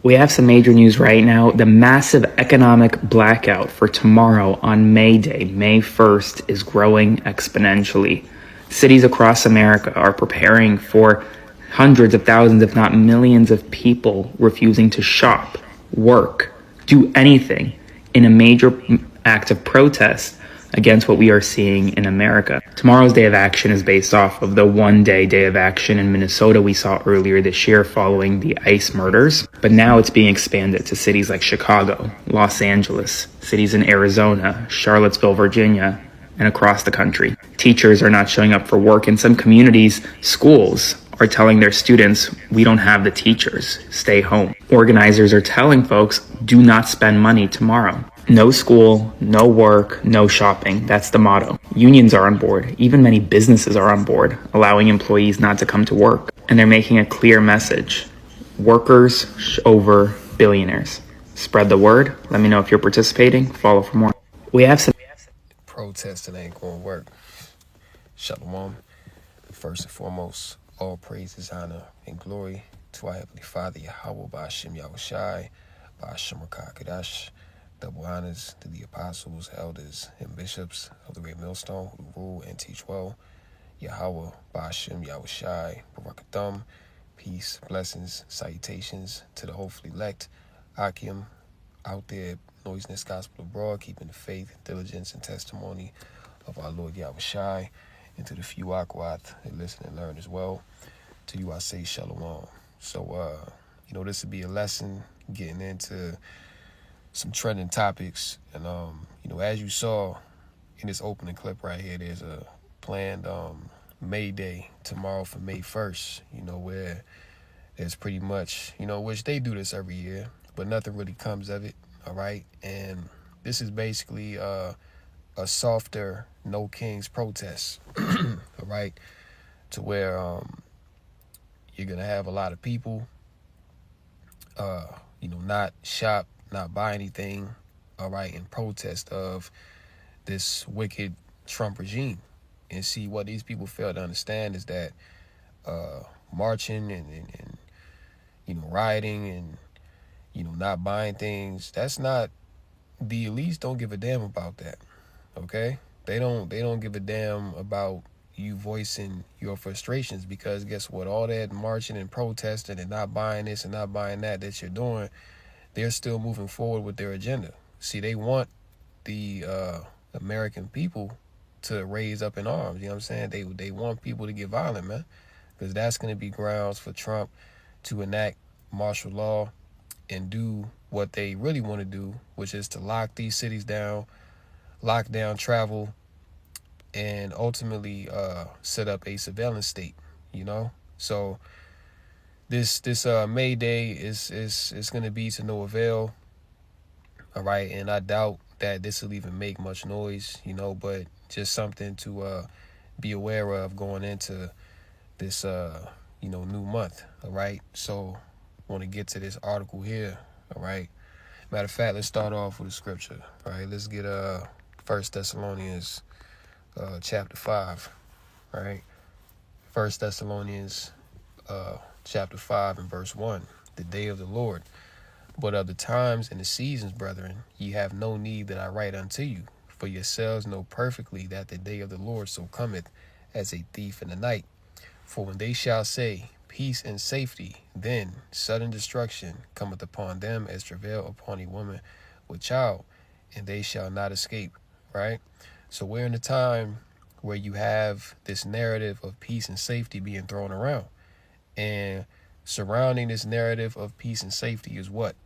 We have some major news right now. The massive economic blackout for tomorrow on May Day, May 1st, is growing exponentially. Cities across America are preparing for hundreds of thousands, if not millions of people refusing to shop, work, do anything in a major act of protest against what we are seeing in America. Tomorrow's day of action is based off of the day of action in Minnesota we saw earlier this year following the ICE murders. But now it's being expanded to cities like Chicago, Los Angeles, cities in Arizona, Charlottesville, Virginia, and across the country. Teachers are not showing up for work. In some communities, schools are telling their students, we don't have the teachers, stay home. Organizers are telling folks, do not spend money tomorrow. No school, no work, no shopping. That's the motto. Unions are on board. Even many businesses are on board, allowing employees not to come to work. And they're making a clear message. Workers over billionaires. Spread the word. Let me know if you're participating. Follow for more. We have some protesting ain't gonna work. Shalom. First and foremost, all praises, honor, and glory to our Heavenly Father, Yahweh, Ba'ashem Yahushai, Ba'ashem Rakakadash. Double honors to the apostles, elders, and bishops of the Great Millstone who rule and teach well. Yahweh, Ba'ashem Yahushai, Barakathum. Peace, blessings, salutations to the hopefully elect. Akim, out there, noising this gospel abroad, keeping the faith, diligence, and testimony of our Lord Yahushai. And to the few Akwat that listen and learn as well. To you I say shalom. So, this would be a lesson getting into some trending topics. And, as you saw in this opening clip right here, there's a planned May Day tomorrow for May 1st, where there's pretty much, which they do this every year, but nothing really comes of it, all right? And this is basically a softer No Kings protest, all right? To where you're going to have a lot of people, not shop, not buy anything, all right, in protest of this wicked Trump regime. And see, what these people fail to understand is that marching and rioting and, not buying things, that's not, the elites don't give a damn about that, okay? They don't give a damn about you voicing your frustrations, because guess what? All that marching and protesting and not buying this and not buying that you're doing, they're still moving forward with their agenda. See, they want the American people to raise up in arms. You know what I'm saying? They want people to get violent, man, because that's going to be grounds for Trump to enact martial law and do what they really want to do, which is to lock these cities down, lock down travel, and ultimately set up a surveillance state. So this May Day is going to be to no avail, all right? And I doubt that this will even make much noise, but just something to be aware of going into this new month, all right? So I want to get to this article here, all right? Matter of fact, let's start off with a scripture, all right? Let's get 1 Thessalonians chapter 5, all right? 1 Thessalonians chapter 5 and verse 1, the day of the Lord. But of the times and the seasons, brethren, ye have no need that I write unto you, for yourselves know perfectly that the day of the Lord so cometh as a thief in the night. For when they shall say, peace and safety, then sudden destruction cometh upon them as travail upon a woman with child, and they shall not escape, right? So we're in a time where you have this narrative of peace and safety being thrown around. And surrounding this narrative of peace and safety is what?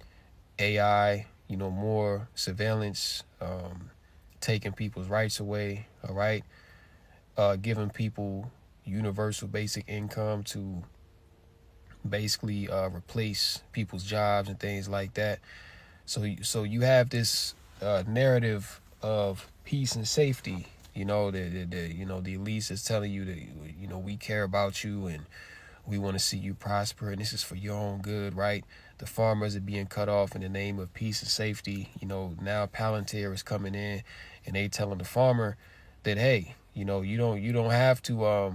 AI, more surveillance, taking people's rights away, all right? Giving people universal basic income to basically replace people's jobs and things like that. So you have this narrative of peace and safety. The elites is telling you that we care about you and we want to see you prosper, and this is for your own good, right? The farmers are being cut off in the name of peace and safety. Now Palantir is coming in, and they telling the farmer that, hey, you don't have to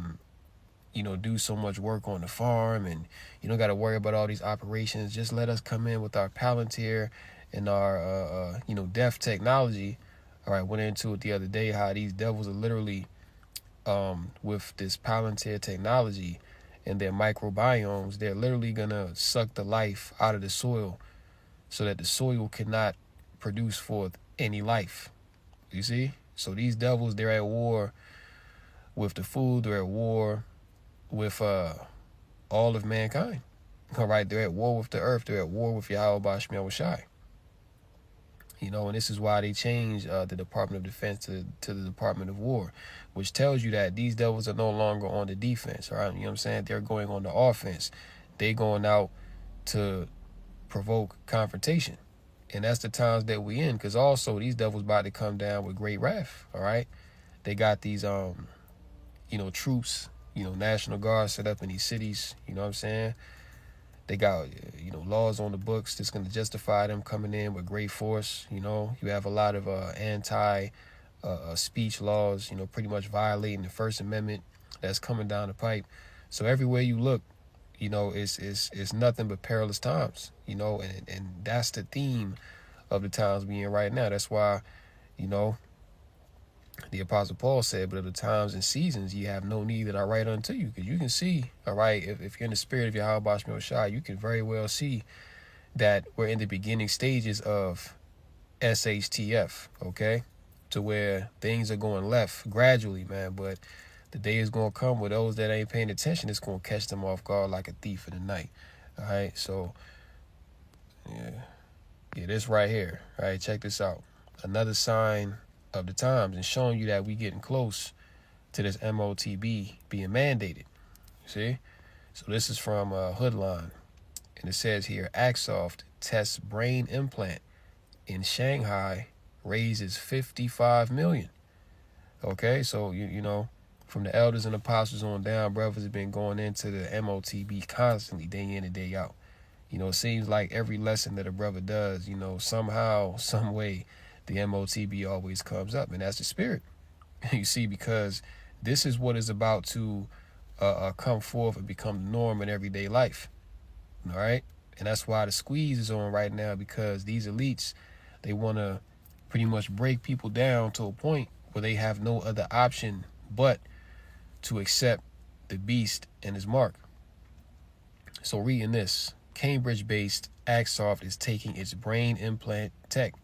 do so much work on the farm, and you don't got to worry about all these operations. Just let us come in with our Palantir and our deaf technology. All right, went into it the other day how these devils are literally with this Palantir technology and their microbiomes, they're literally gonna suck the life out of the soil so that the soil cannot produce forth any life. You see? So these devils, they're at war with the food, they're at war with all of mankind. All right, they're at war with the earth, they're at war with Yahweh Bashmi Shai. And this is why they changed the Department of Defense to the Department of War, which tells you that these devils are no longer on the defense, right? You know what I'm saying? They're going on the offense. They going out to provoke confrontation. And that's the times that we in, because also these devils about to come down with great wrath, all right? They got these, troops, National Guard set up in these cities, you know what I'm saying? They got, laws on the books that's going to justify them coming in with great force. You have a lot of anti-speech laws, pretty much violating the First Amendment that's coming down the pipe. So everywhere you look, it's nothing but perilous times, and that's the theme of the times we in right now. That's why, the Apostle Paul said, but of the times and seasons, you have no need that I write unto you. Because you can see, all right, if you're in the spirit of Yahweh Bashmi Shai, you can very well see that we're in the beginning stages of SHTF, okay? To where things are going left gradually, man. But the day is going to come where those that ain't paying attention, it's going to catch them off guard like a thief in the night. All right, so, yeah, this right here. All right, check this out. Another sign of the times and showing you that we getting close to this MOTB being mandated. See? So this is from Hoodline. And it says here, Axoft tests brain implant in Shanghai, raises 55 million. Okay, so, from the elders and apostles on down, brothers have been going into the MOTB constantly, day in and day out. It seems like every lesson that a brother does, somehow, some way, the MOTB always comes up, and that's the spirit. You see, because this is what is about to come forth and become the norm in everyday life. All right? And that's why the squeeze is on right now, because these elites, they want to pretty much break people down to a point where they have no other option but to accept the beast and his mark. So reading this, Cambridge-based Axoft is taking its brain implant tech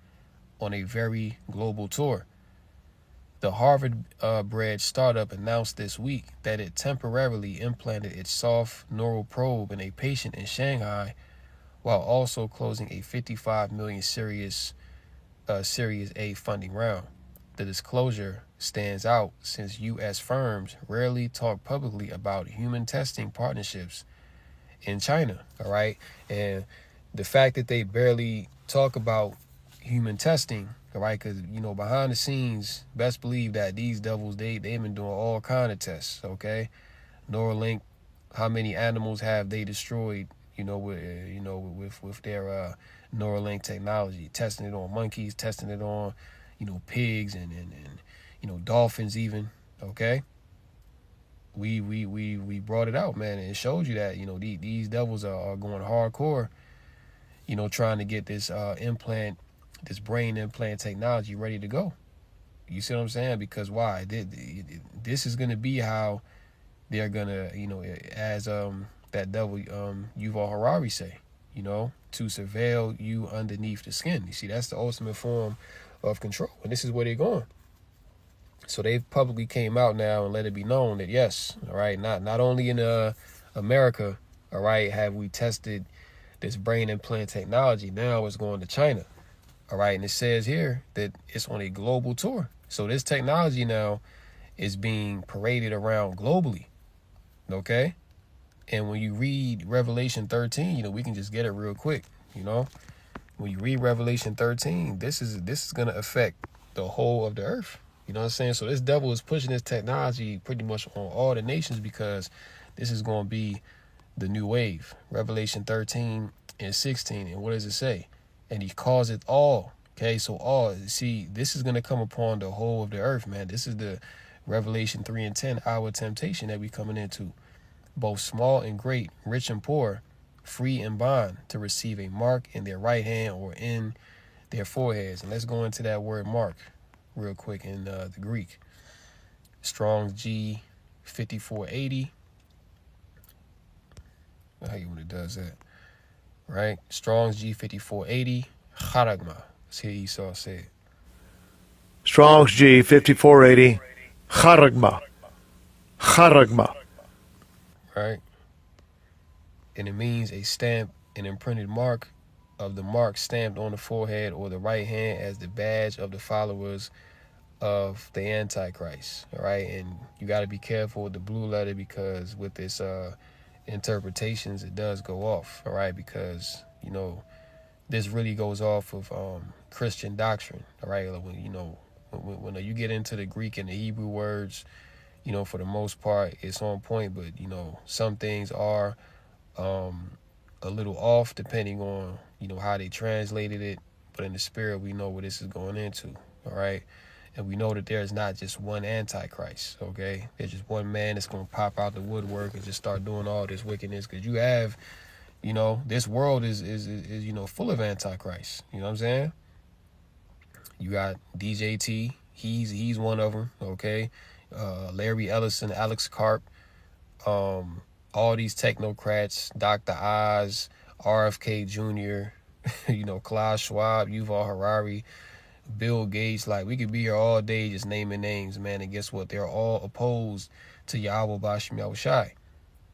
on a very global tour. The Harvard-bred startup announced this week that it temporarily implanted its soft neural probe in a patient in Shanghai, while also closing a 55 million Series A funding round. The disclosure stands out since U.S. firms rarely talk publicly about human testing partnerships in China, all right? And the fact that they barely talk about human testing, all right, because, behind the scenes, best believe that these devils, they've been doing all kind of tests, okay? Neuralink, how many animals have they destroyed, with their Neuralink technology, testing it on monkeys, testing it on, pigs and dolphins even, okay? We brought it out, man, and it showed you that, these devils are going hardcore, trying to get this this brain implant technology ready to go. You see what I'm saying? Because why? This is going to be how they're going to, as that devil Yuval Harari say, to surveil you underneath the skin. You see, that's the ultimate form of control. And this is where they're going. So they've publicly came out now and let it be known that, yes, all right, not only in America, all right, have we tested this brain implant technology, now it's going to China. All right, and it says here that it's on a global tour. So this technology now is being paraded around globally, okay? And when you read Revelation 13, we can just get it real quick, When you read Revelation 13, this is going to affect the whole of the earth. You know what I'm saying? So this devil is pushing this technology pretty much on all the nations, because this is going to be the new wave. Revelation 13 and 16. And what does it say? And he calls it all. Okay, so all. See, this is going to come upon the whole of the earth, man. This is the Revelation 3 and 10 hour temptation that we coming into. both small and great, rich and poor, free and bond, to receive a mark in their right hand or in their foreheads. And let's go into that word mark real quick in the Greek. Strong's G 5480. I hate when it does that. Right? Strong's G 5480. Charagma. Let's hear Esau say it. Strong's G 5480. Charagma. Charagma. Right? And it means a stamp, an imprinted mark of the mark stamped on the forehead or the right hand as the badge of the followers of the Antichrist. All right? And you got to be careful with the blue letter, because with this interpretations, it does go off. All right? Because, you know, this really goes off of Christian doctrine. All right? When, you know, when you get into the Greek and the Hebrew words, you know, for the most part, it's on point. But, you know, some things are a little off depending on, you know, how they translated it. But in the spirit, we know what this is going into. All right? And we know that there is not just one Antichrist, okay? There's just one man that's going to pop out the woodwork and just start doing all this wickedness. Because you have, you know, this world is you know, full of Antichrist. You know what I'm saying? You got DJT. He's one of them, okay? Larry Ellison, Alex Karp, all these technocrats, Dr. Oz, RFK Jr., you know, Klaus Schwab, Yuval Harari, Bill Gates. Like, we could be here all day just naming names, man. And guess what? They're all opposed to Yahweh Bashim Yahushai.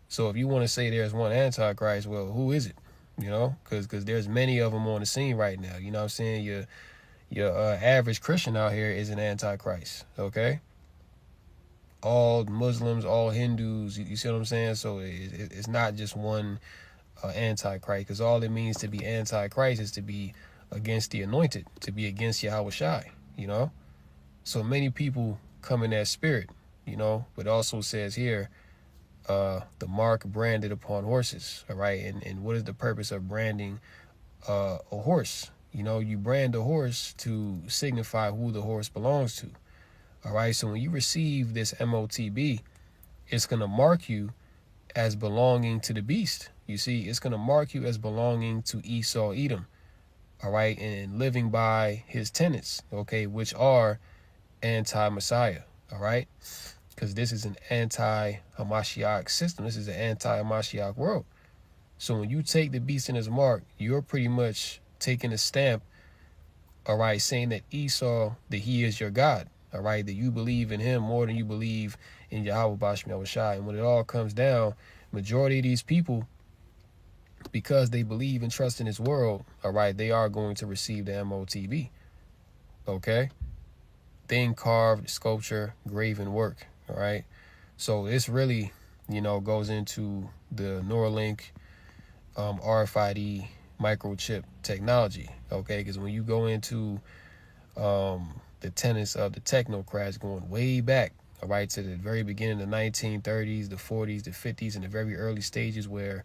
So if you want to say there's one Antichrist, well, who is it? You know, because there's many of them on the scene right now. You know what I'm saying? Your average Christian out here is an Antichrist, okay? All Muslims, all Hindus, you see what I'm saying? So it's not just one Antichrist, because all it means to be Antichrist is to be against the anointed, to be against Yahweh Shai, you know? So many people come in that spirit, you know, but also says here, the mark branded upon horses, all right? And what is the purpose of branding a horse? You know, you brand a horse to signify who the horse belongs to, all right? So when you receive this MOTB, it's going to mark you as belonging to the beast. You see, it's going to mark you as belonging to Esau Edom, all right, and living by his tenets, okay, which are anti-Messiah, all right, because this is an anti-Hamashiach system. This is an anti-Hamashiach world. So when you take the beast in his mark, you're pretty much taking a stamp, all right, saying that Esau, that he is your God, all right, that you believe in him more than you believe in Yahweh Bashim Yahushai. And when it all comes down, majority of these people, because they believe and trust in this world, all right, they are going to receive the MOTB, okay? Thing carved, sculpture, graven work, all right? So this really, you know, goes into the Neuralink RFID microchip technology, okay? Because when you go into the tenets of the technocrats going way back, all right, to the very beginning of the 1930s, the 40s, the 50s, and the very early stages where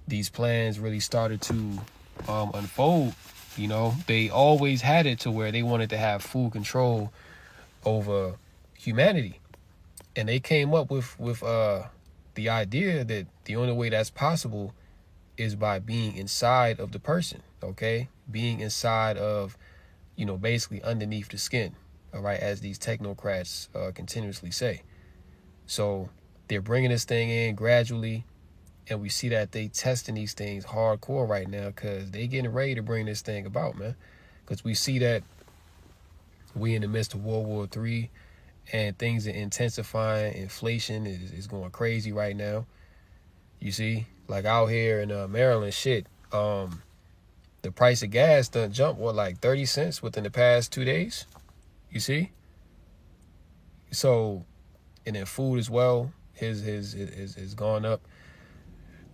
these plans really started to unfold, you know, they always had it to where they wanted to have full control over humanity. And they came up with the idea that the only way that's possible is by being inside of the person, okay? Being inside of, you know, basically underneath the skin, all right, as these technocrats continuously say. So they're bringing this thing in gradually. And we see that they testing these things hardcore right now, because they getting ready to bring this thing about, man. Because we see that we in the midst of World War III, and things are intensifying. Inflation is going crazy right now. You see, like out here in Maryland, shit, the price of gas done jumped, what, like 30 cents within the past 2 days? You see? So, and then food as well has gone up.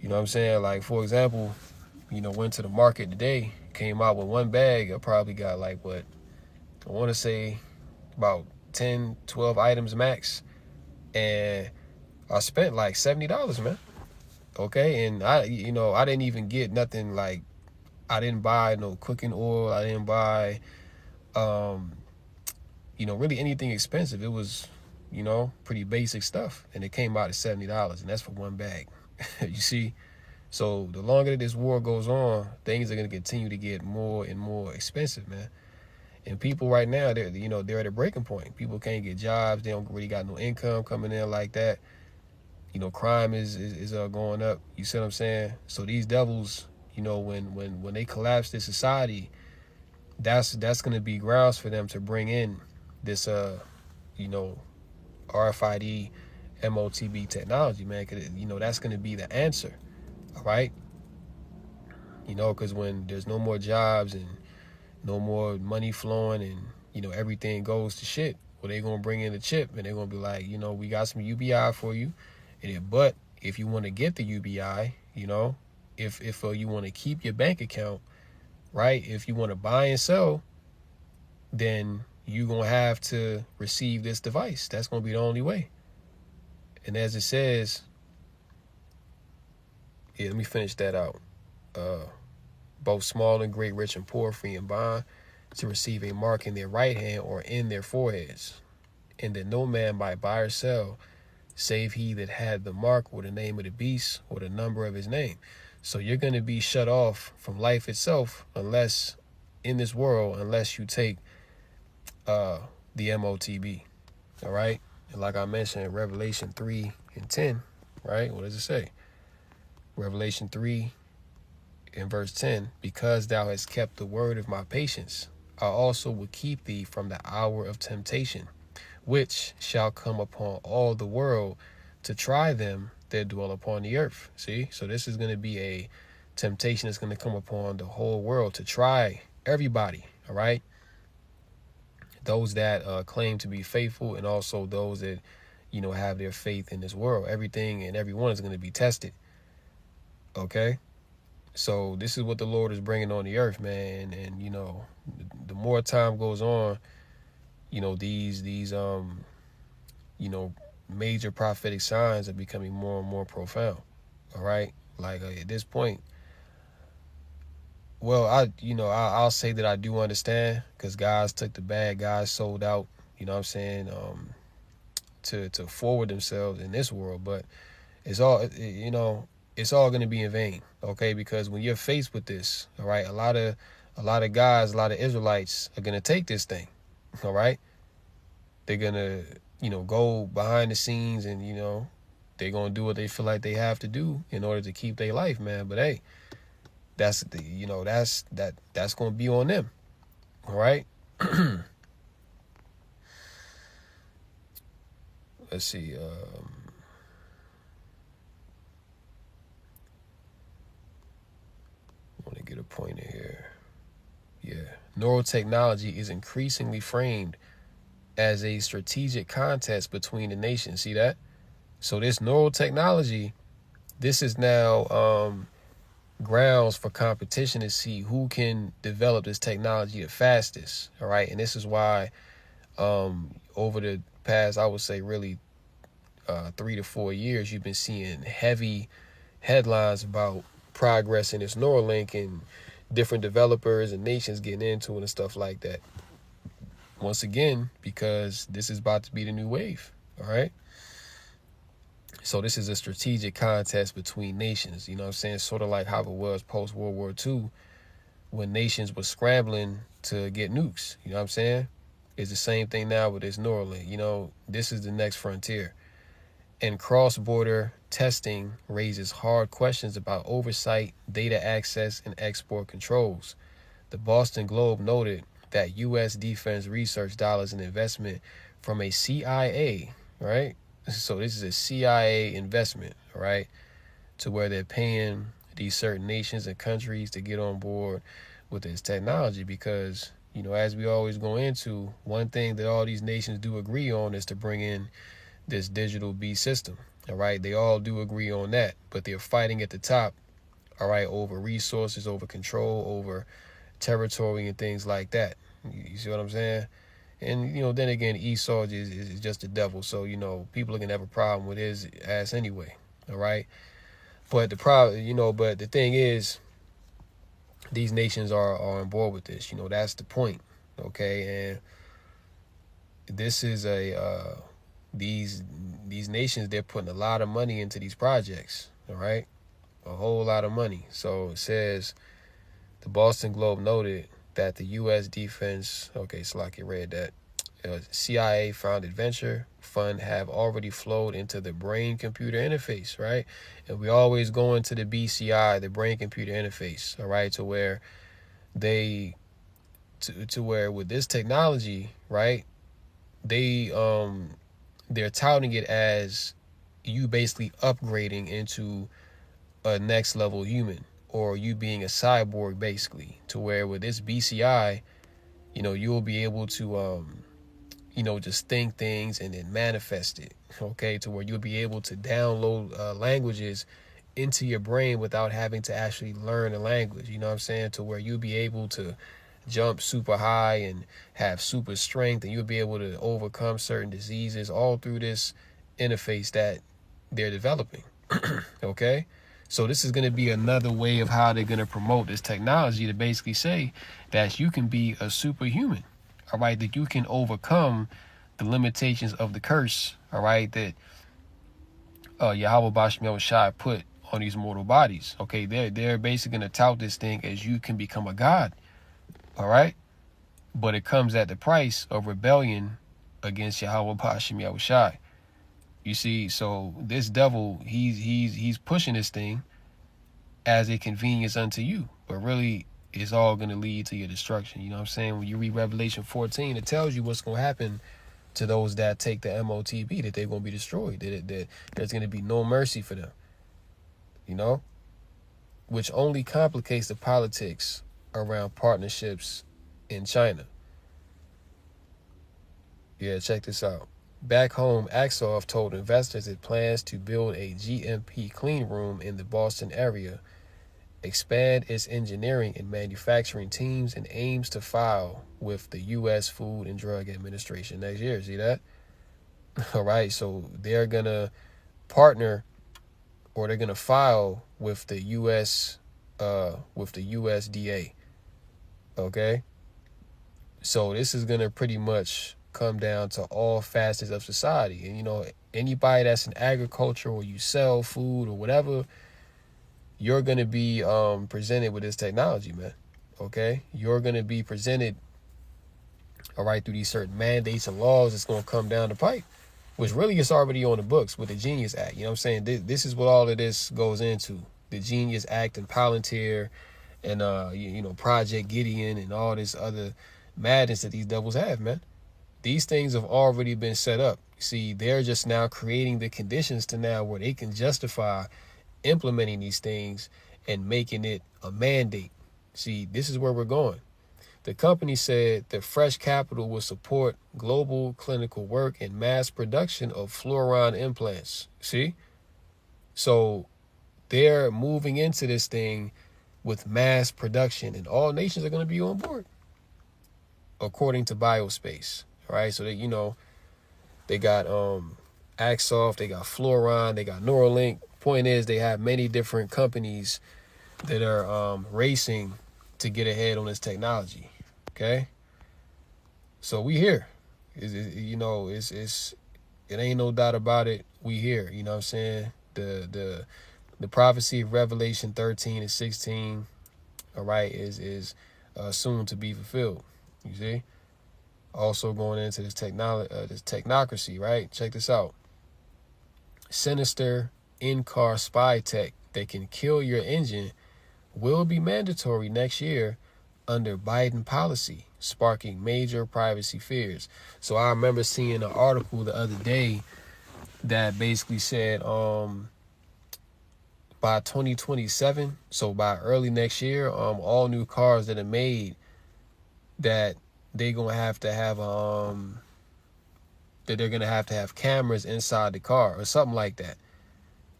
You know what I'm saying? Like, for example, you know, went to the market today, came out with one bag. I probably got like, what, I want to say about 10, 12 items max. And I spent like $70, man. Okay. And I didn't even get nothing like, I didn't buy no cooking oil. I didn't buy, you know, really anything expensive. It was you know, pretty basic stuff. And it came out at $70, and that's for one bag. You see? So the longer this war goes on, things are going to continue to get more and more expensive, man. And people right now, they're at a breaking point. People can't get jobs. They don't really got no income coming in like that. You know, crime is going up. You see what I'm saying? So these devils, you know, when they collapse this society, that's going to be grounds for them to bring in this, you know, RFID, MOTB technology, man. 'Cause, you know, that's going to be the answer. All right. You know, because when there's no more jobs and no more money flowing and, you know, everything goes to shit, well, they're going to bring in the chip and they're going to be like, you know, we got some UBI for you. But if you want to get the UBI, you know, if you want to keep your bank account, right, if you want to buy and sell, then you're going to have to receive this device. That's going to be the only way. And as it says, yeah, let me finish that out. Both small and great, rich and poor, free and bond, to receive a mark in their right hand or in their foreheads, and that no man might buy or sell, save he that had the mark or the name of the beast or the number of his name. So you're going to be shut off from life itself unless you take the MOTB. All right. And like I mentioned in Revelation 3:10, right? What does it say? Revelation 3 in verse 10, because thou hast kept the word of my patience, I also will keep thee from the hour of temptation, which shall come upon all the world to try them that dwell upon the earth. See? So this is going to be a temptation that's going to come upon the whole world to try everybody. All right. Those that claim to be faithful, and also those that, you know, have their faith in this world. Everything and everyone is going to be tested. Okay. So this is what the Lord is bringing on the earth, man. And, you know, the more time goes on, you know, these you know, major prophetic signs are becoming more and more profound. All right. Like at this point, well, I'll say that I do understand, because guys took the bag, guys sold out, you know what I'm saying, to forward themselves in this world. But it's all, you know, it's all going to be in vain. Okay. Because when you're faced with this, all right, a lot of guys, a lot of Israelites are going to take this thing. All right. They're going to, you know, go behind the scenes and, you know, they're going to do what they feel like they have to do in order to keep their life, man. But hey, that's going to be on them. All right. Let's see. I want to get a pointer here. Yeah. Neurotechnology is increasingly framed as a strategic contest between the nations. See that? So this neurotechnology, this is now grounds for competition to see who can develop this technology the fastest. All right. And this is why over the past, I would say really 3 to 4 years, you've been seeing heavy headlines about progress in this Neuralink and different developers and nations getting into it and stuff like that. Once again, because this is about to be the new wave. All right. So this is a strategic contest between nations, you know what I'm saying? Sort of like how it was post World War II, when nations were scrambling to get nukes, you know what I'm saying? It's the same thing now with this Neuralink. You know, this is the next frontier. And cross-border testing raises hard questions about oversight, data access, and export controls. The Boston Globe noted that U.S. defense research dollars and investment from a CIA, right? So this is a CIA investment, all right, to where they're paying these certain nations and countries to get on board with this technology. Because, you know, as we always go into, one thing that all these nations do agree on is to bring in this digital beast system, all right? They all do agree on that, but they're fighting at the top, all right, over resources, over control, over territory and things like that. You see what I'm saying? And, you know, then again, Esau is just the devil. So, you know, people are going to have a problem with his ass anyway. All right. But the thing is, these nations are on board with this. You know, that's the point. Okay. And this is these nations, they're putting a lot of money into these projects, all right? A whole lot of money. So it says, the Boston Globe noted that the U.S. Defense, okay, so like it read that, CIA-funded venture fund have already flowed into the brain-computer interface, right? And we always go into the BCI, the brain-computer interface, all right, to where they, to where with this technology, right, they're touting it as you basically upgrading into a next level human, or you being a cyborg, basically, to where with this BCI, you'll be able to just think things and then manifest it, okay, to where you'll be able to download languages into your brain without having to actually learn the language, you know what I'm saying, to where you'll be able to jump super high and have super strength, and you'll be able to overcome certain diseases all through this interface that they're developing. Okay, so this is going to be another way of how they're going to promote this technology, to basically say that you can be a superhuman, all right, that you can overcome the limitations of the curse, all right, that Yahweh Bashmiel Shai put on these mortal bodies. Okay, they're basically going to tout this thing as you can become a god. All right, but it comes at the price of rebellion against Yahweh Bashim Yahushai. You see, so this devil, he's pushing this thing as a convenience unto you, but really it's all going to lead to your destruction. You know what I'm saying? When you read Revelation 14, it tells you what's going to happen to those that take the MOTB, that they're going to be destroyed, that there's going to be no mercy for them, which only complicates the politics around partnerships in China. Yeah, check this out. Back home, Axoff told investors it plans to build a GMP clean room in the Boston area, expand its engineering and manufacturing teams, and aims to file with the U.S. Food and Drug Administration next year. See that? All right, so they're going to partner, or they're going to file with the U.S. With the USDA. Okay, so this is gonna pretty much come down to all facets of society, and anybody that's in agriculture, or you sell food or whatever, you're gonna be presented with this technology, man. Okay, you're gonna be presented, all right, through these certain mandates and laws that's gonna come down the pipe, which really is already on the books with the Genius Act. You know what I'm saying? This is what all of this goes into: the Genius Act and Palantir, and Project Gideon, and all this other madness that these devils have, man. These things have already been set up. See, they're just now creating the conditions to now where they can justify implementing these things and making it a mandate. See, this is where we're going. The company said the fresh capital will support global clinical work and mass production of fluoride implants. See? So they're moving into this thing with mass production, and all nations are going to be on board, according to Biospace. All right, so they got Axoff, they got Fluorine, they got Neuralink. Point is, they have many different companies that are racing to get ahead on this technology. Okay, so we here. It ain't no doubt about it. We here. You know what I'm saying? The prophecy of Revelation 13 and 16, all right, is soon to be fulfilled. You see? Also going into this technocracy, right? Check this out. Sinister in-car spy tech that can kill your engine will be mandatory next year under Biden policy, sparking major privacy fears. So I remember seeing an article the other day that basically said by 2027, so by early next year, all new cars that are made, that they're gonna have to have cameras inside the car or something like that.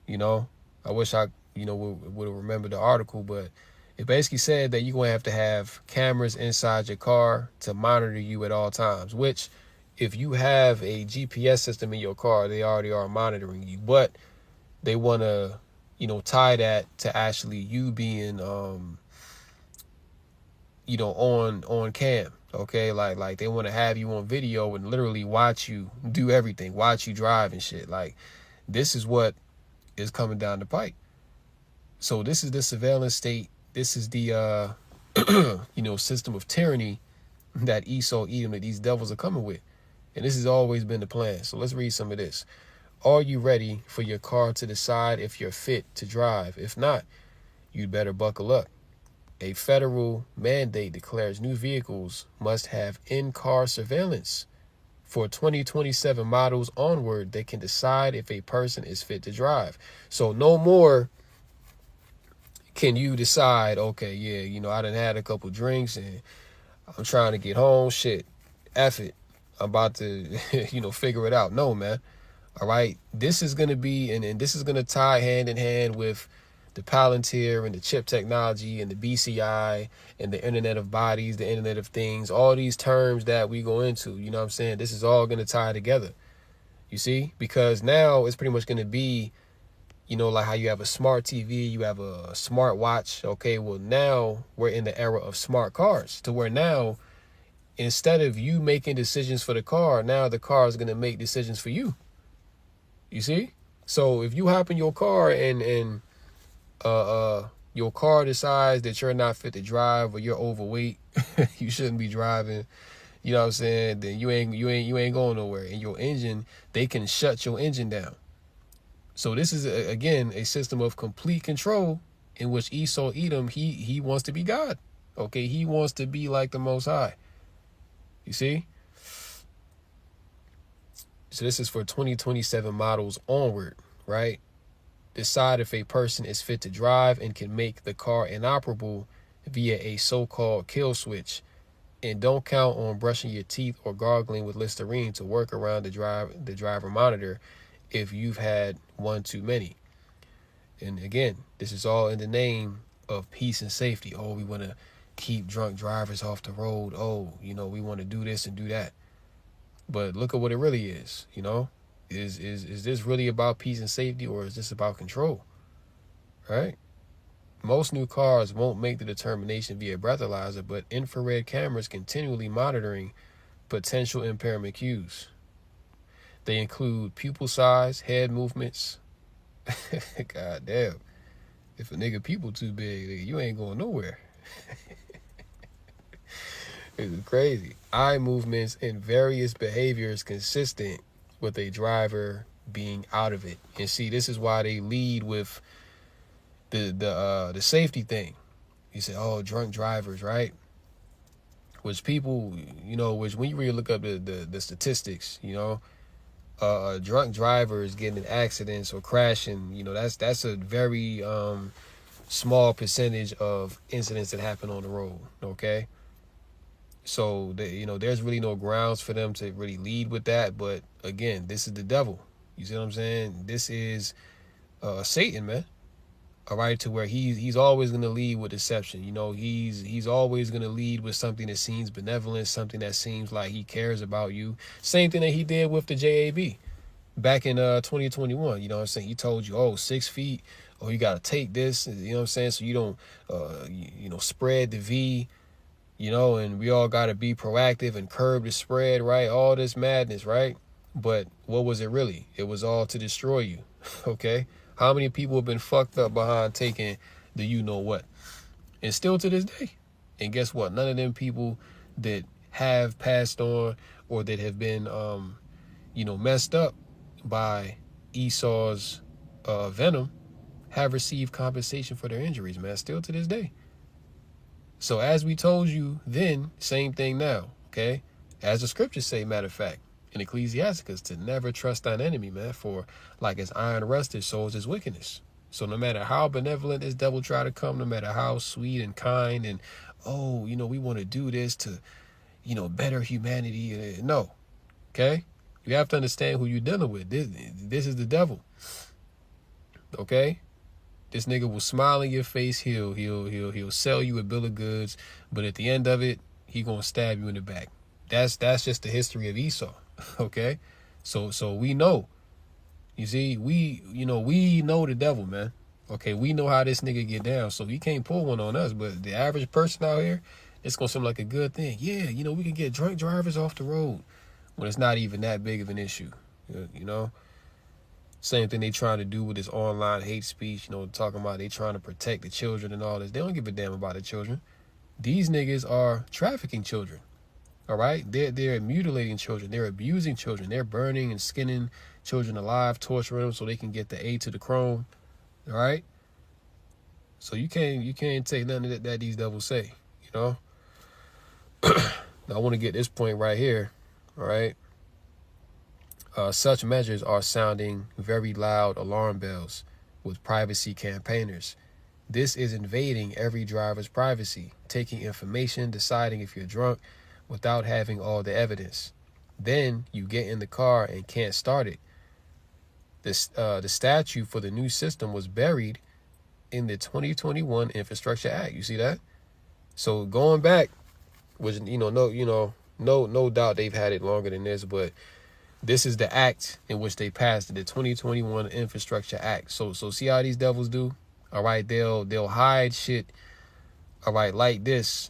I wish I would have remembered the article, but it basically said that you're gonna have to have cameras inside your car to monitor you at all times, which if you have a GPS system in your car, they already are monitoring you, but they want to tie that to actually you being on cam. Okay, like they want to have you on video and literally watch you do everything, watch you drive and shit. Like, this is what is coming down the pipe. So this is the surveillance state. This is the system of tyranny that Esau, Edom, that these devils are coming with. And this has always been the plan. So let's read some of this. Are you ready for your car to decide if you're fit to drive? If not, you'd better buckle up. A federal mandate declares new vehicles must have in-car surveillance. For 2027 models onward, they can decide if a person is fit to drive. So no more can you decide, okay, yeah, I done had a couple drinks and I'm trying to get home. Shit, F it. I'm about to, figure it out. No, man. All right. This is going to be, and this is going to tie hand in hand with the Palantir and the chip technology and the BCI and the Internet of Bodies, the Internet of Things, all these terms that we go into. You know what I'm saying? This is all going to tie together. You see? Because now it's pretty much going to be, like how you have a smart TV, you have a smart watch. Okay, well, now we're in the era of smart cars, to where now, instead of you making decisions for the car, now the car is going to make decisions for you. You see? So if you hop in your car and your car decides that you're not fit to drive, or you're overweight, you shouldn't be driving, you know what I'm saying, then you ain't going nowhere. And your engine, they can shut your engine down. So this is, again, a system of complete control in which Esau, Edom, he wants to be God. Okay, he wants to be like the Most High. You see? So this is for 2027 models onward, right? Decide if a person is fit to drive and can make the car inoperable via a so-called kill switch. And don't count on brushing your teeth or gargling with Listerine to work around the driver monitor if you've had one too many. And again, this is all in the name of peace and safety. Oh, we want to keep drunk drivers off the road. Oh, we want to do this and do that. But look at what it really is. Is this really about peace and safety, or is this about control? Right? Most new cars won't make the determination via breathalyzer, but infrared cameras continually monitoring potential impairment cues. They include pupil size, head movements. God damn. If a nigga pupil too big, you ain't going nowhere. It's crazy. Eye movements and various behaviors consistent with a driver being out of it. And see, this is why they lead with the safety thing. You say, oh, drunk drivers, right? Which people, which when you really look up the statistics, drunk drivers getting in accidents or crashing, that's a very small percentage of incidents that happen on the road. Okay. So, there's really no grounds for them to really lead with that. But again, this is the devil. You see what I'm saying? This is Satan, man. All right, to where he's always going to lead with deception. He's always going to lead with something that seems benevolent, something that seems like he cares about you. Same thing that he did with the JAB back in 2021. You know what I'm saying? He told you, 6 feet, you got to take this, you know what I'm saying? So you don't, spread the V. And we all got to be proactive and curb the spread, right? All this madness, right? But what was it really? It was all to destroy you, okay? How many people have been fucked up behind taking the you-know-what? And still to this day. And guess what? None of them people that have passed on or that have been, messed up by Esau's venom have received compensation for their injuries, man. Still to this day. So as we told you then, same thing now, okay? As the scriptures say, matter of fact, in Ecclesiasticus, to never trust thine enemy, man, for like as iron rusted, so is his wickedness. So no matter how benevolent this devil try to come, no matter how sweet and kind and, we want to do this to, better humanity. No, okay? You have to understand who you're dealing with. This is the devil, okay? This nigga will smile in your face. He'll sell you a bill of goods, but at the end of it, he gonna stab you in the back. That's just the history of Esau. Okay, so we know. You see, we know the devil, man. Okay, we know how this nigga get down, so he can't pull one on us. But the average person out here, it's going to seem like a good thing. Yeah, you know, we can get drunk drivers off the road when it's not even that big of an issue, you know? Same thing they trying to do with this online hate speech, you know, talking about they trying to protect the children and all this. They don't give a damn about the children. These niggas are trafficking children, all right? They're mutilating children. They're abusing children. They're burning and skinning children alive, torturing them so they can get the A to the chrome, all right? So you can't take nothing that these devils say, you know? Now I want to get this point right here, all right? Such measures are sounding very loud alarm bells with privacy campaigners. This is invading every driver's privacy, taking information, deciding if you're drunk without having all the evidence. Then you get in the car and can't start it. The statute for the new system was buried in the 2021 Infrastructure Act. You see that? So going back, which no doubt they've had it longer than this, but this is the act in which they passed the 2021 Infrastructure Act. So see how these devils do? All right, they'll hide shit, all right, like this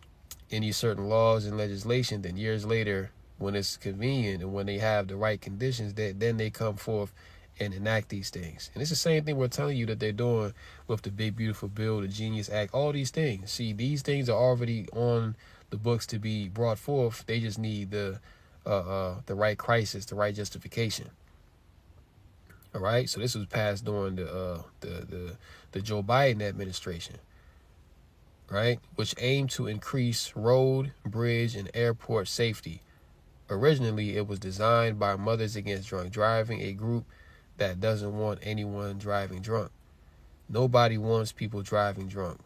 in these certain laws and legislation. Then years later, when it's convenient and when they have the right conditions, then they come forth and enact these things. And it's the same thing we're telling you that they're doing with the Big Beautiful Bill, the Genius Act, all these things. See, these things are already on the books to be brought forth. They just need the right crisis, the right justification. All right, so this was passed during the Joe Biden administration, right, which aimed to increase road, bridge, and airport safety. Originally, it was designed by Mothers Against Drunk Driving, a group that doesn't want anyone driving drunk. Nobody wants people driving drunk.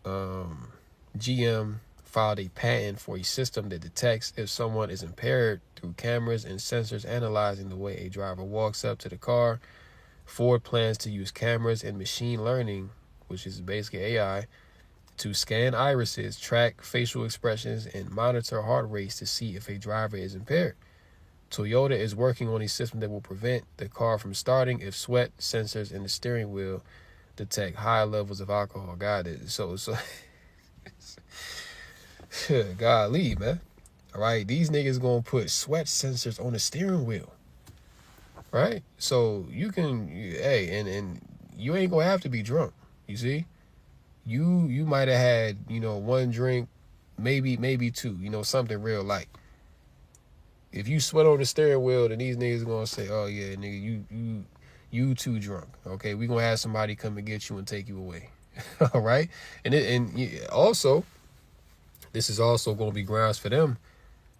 GM filed a patent for a system that detects if someone is impaired through cameras and sensors analyzing the way a driver walks up to the car. Ford plans to use cameras and machine learning, which is basically AI, to scan irises, track facial expressions, and monitor heart rates to see if a driver is impaired. Toyota is working on a system that will prevent the car from starting if sweat sensors in the steering wheel detect high levels of alcohol. God, so golly, man. All right, these niggas gonna put sweat sensors on the steering wheel, right? So you can, and you ain't gonna have to be drunk. You see, you might have had, one drink, maybe two, something real light. If you sweat on the steering wheel, then these niggas gonna say, "Oh yeah, nigga, you too drunk." Okay, we gonna have somebody come and get you and take you away. All right, and also, this is also gonna be grounds for them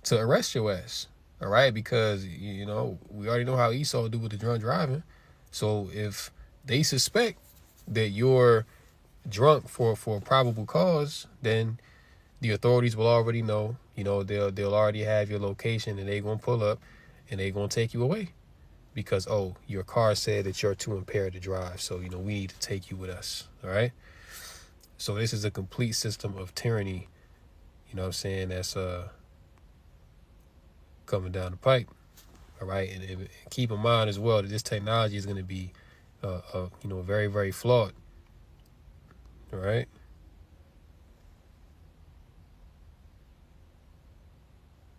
to arrest your ass. All right, because we already know how Esau do with the drunk driving. So if they suspect that you're drunk for a probable cause, then the authorities will already know. They'll already have your location, and they gonna pull up and they gonna take you away because your car said that you're too impaired to drive. So we need to take you with us. All right. So this is a complete system of tyranny. You know what I'm saying? That's coming down the pipe. All right, and keep in mind as well that this technology is going to be, very, very flawed. All right.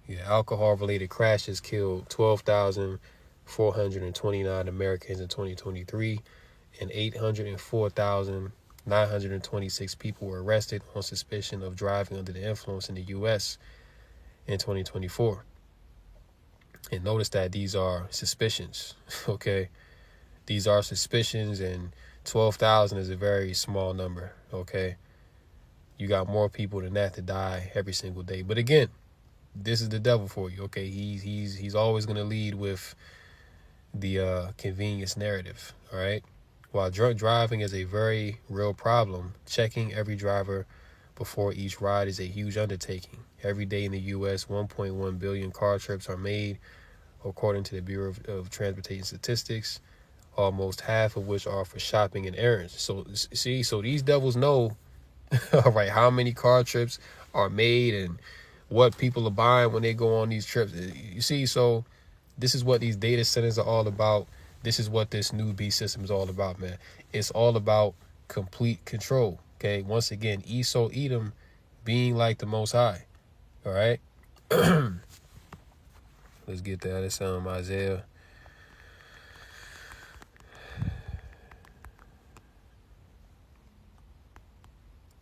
Yeah, alcohol-related crashes killed 12,429 Americans in 2023, and 804,926 people were arrested on suspicion of driving under the influence in the U.S. in 2024. And notice that these are suspicions, okay? These are suspicions, and 12,000 is a very small number, okay? You got more people than that to die every single day. But again, this is the devil for you, okay? He's always going to lead with the convenience narrative, all right? While drunk driving is a very real problem, checking every driver before each ride is a huge undertaking. Every day in the U.S., 1.1 billion car trips are made, according to the Bureau of Transportation Statistics, almost half of which are for shopping and errands. So these devils know, all right, how many car trips are made and what people are buying when they go on these trips. You see, so this is what these data centers are all about. This is what this new beast system is all about, man. It's all about complete control. Okay, once again, Esau, Edom being like the Most High. All right. Let's get that. It's Isaiah.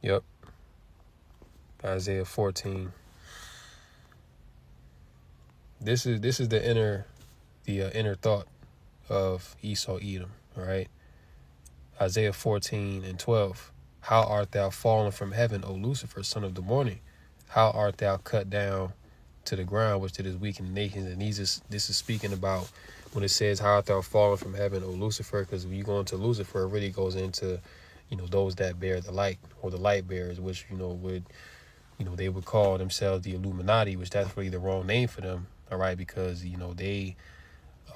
Yep. Isaiah 14. This is the inner thought of Esau, Edom. All right. Isaiah 14:12. How art thou fallen from heaven, O Lucifer, son of the morning? How art thou cut down to the ground, which did weaken the nations? And this is speaking about when it says, how art thou fallen from heaven, O Lucifer? Because when you go into Lucifer, it really goes into, those that bear the light, or the light bearers, which, they would call themselves the Illuminati, which that's really the wrong name for them. All right. Because, they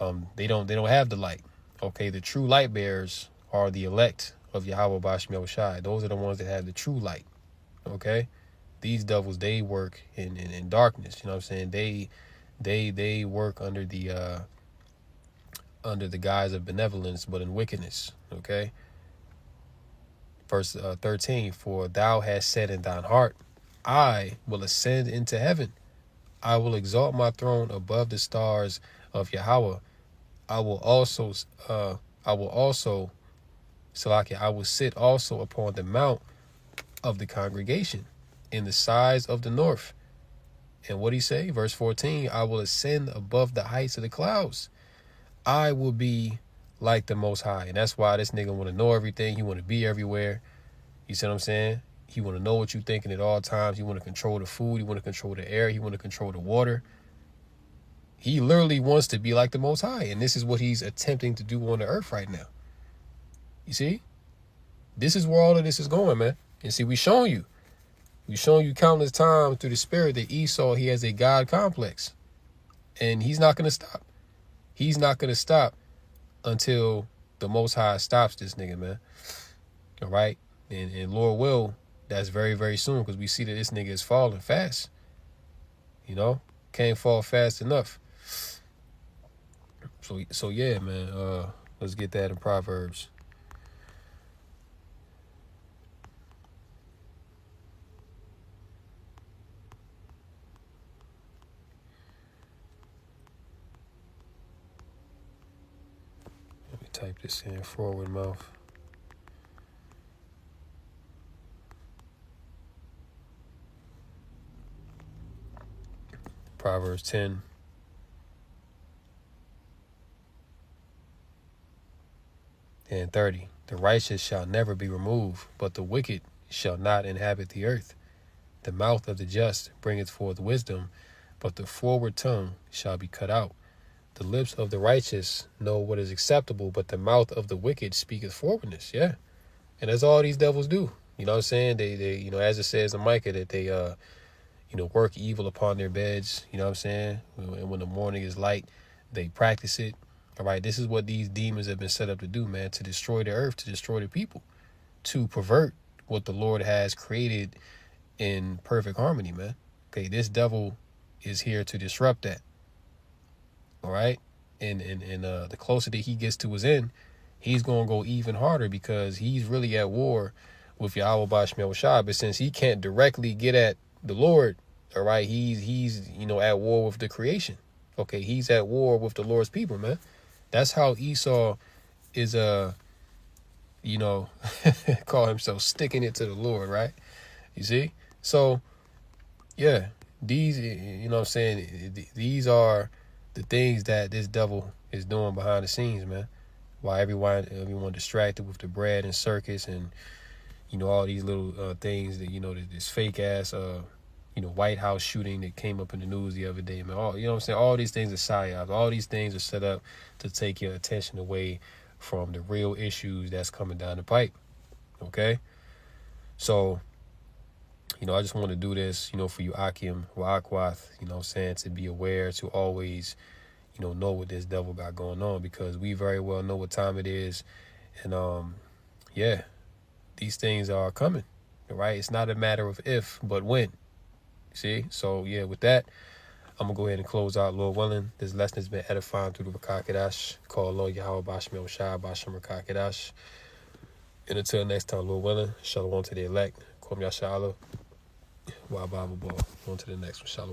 don't have the light. Okay. The true light bearers are the elect of Yahweh Bashmel Shai. Those are the ones that have the true light. Okay. These devils, they work in darkness. You know what I'm saying? They work under the guise of benevolence, but in wickedness. Okay. Verse 13, for thou hast said in thine heart, I will ascend into heaven. I will exalt my throne above the stars of Yahweh. I will also, Salakia, I will sit also upon the mount of the congregation in the sides of the north. And what he say? Verse 14, I will ascend above the heights of the clouds. I will be like the Most High. And that's why this nigga want to know everything. He want to be everywhere. You see what I'm saying? He want to know what you thinking at all times. He want to control the food. He want to control the air. He want to control the water. He literally wants to be like the Most High. And this is what he's attempting to do on the earth right now. You see? This is where all of this is going, man. And see, we showing you countless times through the spirit that Esau, he has a God complex. And he's not going to stop. He's not going to stop until the Most High stops this nigga, man. All right? And Lord will, that's very, very soon, because we see that this nigga is falling fast. Can't fall fast enough. So yeah, man. Let's get that in Proverbs. Let me type this in, forward mouth. Proverbs 10. And 30. The righteous shall never be removed, but the wicked shall not inhabit the earth. The mouth of the just bringeth forth wisdom, but the forward tongue shall be cut out. The lips of the righteous know what is acceptable, but the mouth of the wicked speaketh forwardness. Yeah. And that's all these devils do. You know what I'm saying? They as it says in Micah, that they, work evil upon their beds. You know what I'm saying? And when the morning is light, they practice it. All right. This is what these demons have been set up to do, man, to destroy the earth, to destroy the people, to pervert what the Lord has created in perfect harmony, man. Okay. This devil is here to disrupt that. All right. And the closer that he gets to his end, he's going to go even harder, because he's really at war with Yahweh Bashmel Shah. But since he can't directly get at the Lord, all right, he's at war with the creation. Okay, he's at war with the Lord's people, man. That's how Esau is call himself sticking it to the Lord, right? You see? So yeah, these, what I'm saying, these are the things that this devil is doing behind the scenes, man. While everyone distracted with the bread and circus and all these little things that this fake ass White House shooting that came up in the news the other day, man. All, what I'm saying, all these things are psyops. All these things are set up to take your attention away from the real issues that's coming down the pipe. Okay? So, I just want to do this, for you Akim or Akwath, what I'm saying, to be aware, to always, know what this devil got going on, because we very well know what time it is. And, yeah, these things are coming, right? It's not a matter of if, but when. See? So, yeah, with that, I'm going to go ahead and close out, Lord willing. This lesson has been edifying through the Rakakadash, called Lord Yahweh Bashmel Shah Basham Rakakadash. And until next time, Lord willing, shalom to the elect. Kwam Yashala. Wa Baba Ball. On to the next one. Shalom.